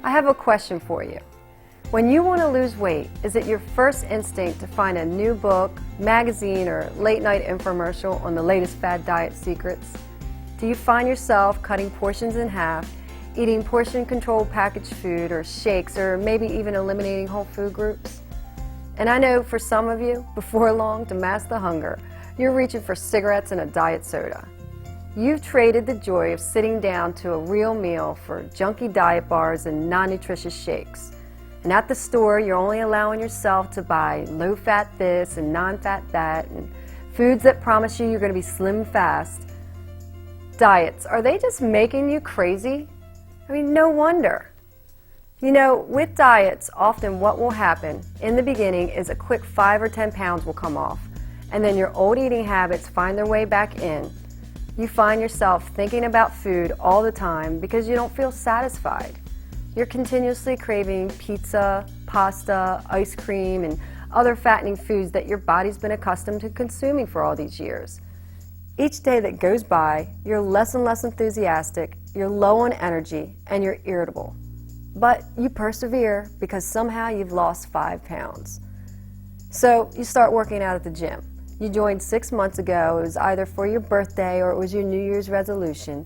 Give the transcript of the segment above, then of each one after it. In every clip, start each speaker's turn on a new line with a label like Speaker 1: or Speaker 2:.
Speaker 1: I have a question for you. When you want to lose weight, is it your first instinct to find a new book, magazine, or late-night infomercial on the latest fad diet secrets? Do you find yourself cutting portions in half, eating portion-controlled packaged food or shakes, or maybe even eliminating whole food groups? And I know for some of you, before long, to mask the hunger, you're reaching for cigarettes and a diet soda. You've traded the joy of sitting down to a real meal for junky diet bars and non-nutritious shakes. And at the store, you're only allowing yourself to buy low-fat this and non-fat that, and foods that promise you're going to be slim fast. Diets, are they just making you crazy? I mean, no wonder. You know, with diets, often what will happen in the beginning is a quick 5 or 10 pounds will come off, and then your old eating habits find their way back in. You find yourself thinking about food all the time because you don't feel satisfied. You're continuously craving pizza, pasta, ice cream, and other fattening foods that your body's been accustomed to consuming for all these years. Each day that goes by, you're less and less enthusiastic, you're low on energy, and you're irritable. But you persevere because somehow you've lost 5 pounds. So you start working out at the gym. You joined 6 months ago. It was either for your birthday or it was your New Year's resolution.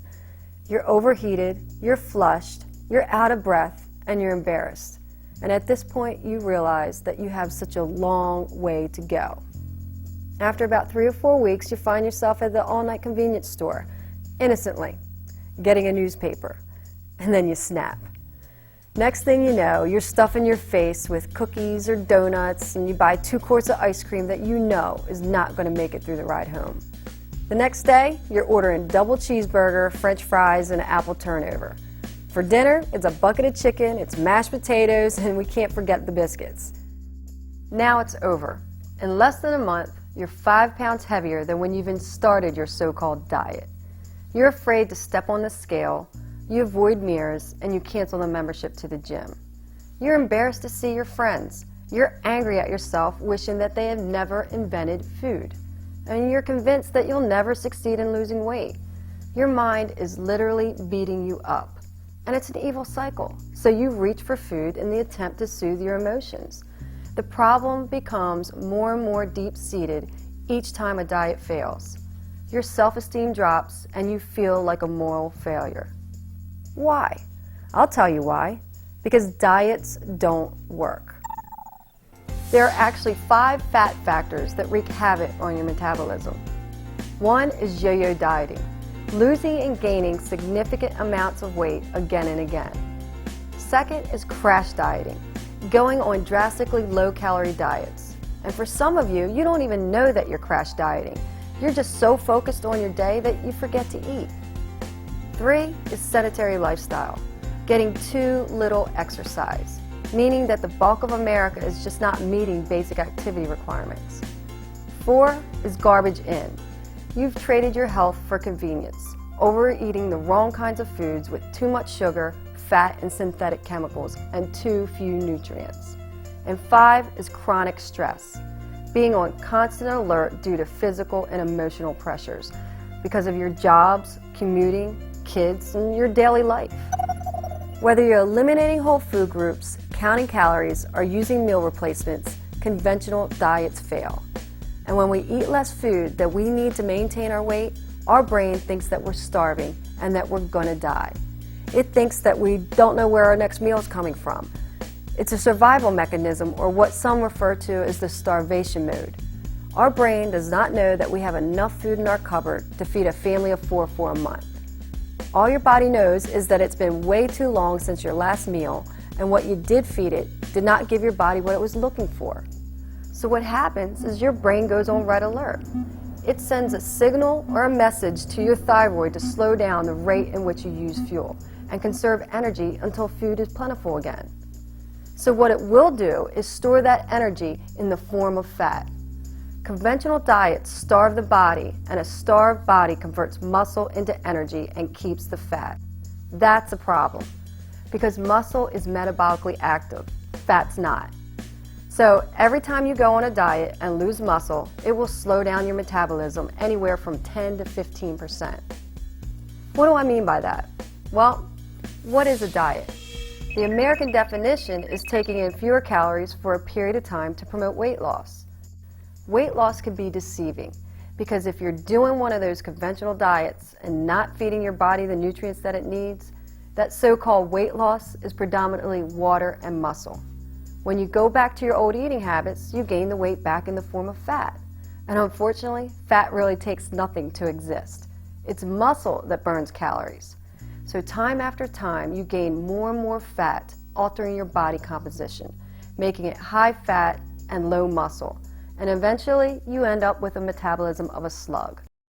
Speaker 1: You're overheated, you're flushed, you're out of breath, and you're embarrassed. And at this point, you realize that you have such a long way to go. After about 3 or 4 weeks, you find yourself at the all-night convenience store, innocently, getting a newspaper, and then you snap. Next thing you know, you're stuffing your face with cookies or donuts, and you buy 2 quarts of ice cream that you know is not going to make it through the ride home. The next day, you're ordering double cheeseburger, french fries, and an apple turnover. For dinner, it's a bucket of chicken, it's mashed potatoes, and we can't forget the biscuits. Now it's over. In less than a month, you're 5 pounds heavier than when you even started your so-called diet. You're afraid to step on the scale, you avoid mirrors, and you cancel the membership to the gym. You're embarrassed to see your friends. You're angry at yourself, wishing that they had never invented food. And you're convinced that you'll never succeed in losing weight. Your mind is literally beating you up. And it's an evil cycle. So you reach for food in the attempt to soothe your emotions. The problem becomes more and more deep-seated each time a diet fails. Your self-esteem drops and you feel like a moral failure. Why? I'll tell you why. Because diets don't work. There are actually 5 fat factors that wreak havoc on your metabolism. 1 is yo-yo dieting, losing and gaining significant amounts of weight again and again. 2nd is crash dieting, going on drastically low-calorie diets. And for some of you, you don't even know that you're crash dieting. You're just so focused on your day that you forget to eat. 3 is sedentary lifestyle, getting too little exercise, meaning that the bulk of America is just not meeting basic activity requirements. 4 is garbage in. You've traded your health for convenience, overeating the wrong kinds of foods with too much sugar, fat, and synthetic chemicals, and too few nutrients. And 5 is chronic stress, being on constant alert due to physical and emotional pressures because of your jobs, commuting, kids, and your daily life. Whether you're eliminating whole food groups, counting calories, or using meal replacements, conventional diets fail. And when we eat less food that we need to maintain our weight, our brain thinks that we're starving and that we're gonna die. It thinks that we don't know where our next meal is coming from. It's a survival mechanism, or what some refer to as the starvation mode. Our brain does not know that we have enough food in our cupboard to feed a family of 4 for a month. All your body knows is that it's been way too long since your last meal, and what you did feed it did not give your body what it was looking for. So what happens is your brain goes on red alert. It sends a signal or a message to your thyroid to slow down the rate in which you use fuel and conserve energy until food is plentiful again. So what it will do is store that energy in the form of fat. Conventional diets starve the body, and a starved body converts muscle into energy and keeps the fat. That's a problem, because muscle is metabolically active, fat's not. So every time you go on a diet and lose muscle, it will slow down your metabolism anywhere from 10 to 15%. What do I mean by that? Well, what is a diet? The American definition is taking in fewer calories for a period of time to promote weight loss. Weight loss can be deceiving because if you're doing one of those conventional diets and not feeding your body the nutrients that it needs, that so-called weight loss is predominantly water and muscle. When you go back to your old eating habits, you gain the weight back in the form of fat. And unfortunately, fat really takes nothing to exist. It's muscle that burns calories. So time after time, you gain more and more fat, altering your body composition, making it high fat and low muscle. And eventually, you end up with a metabolism of a slug.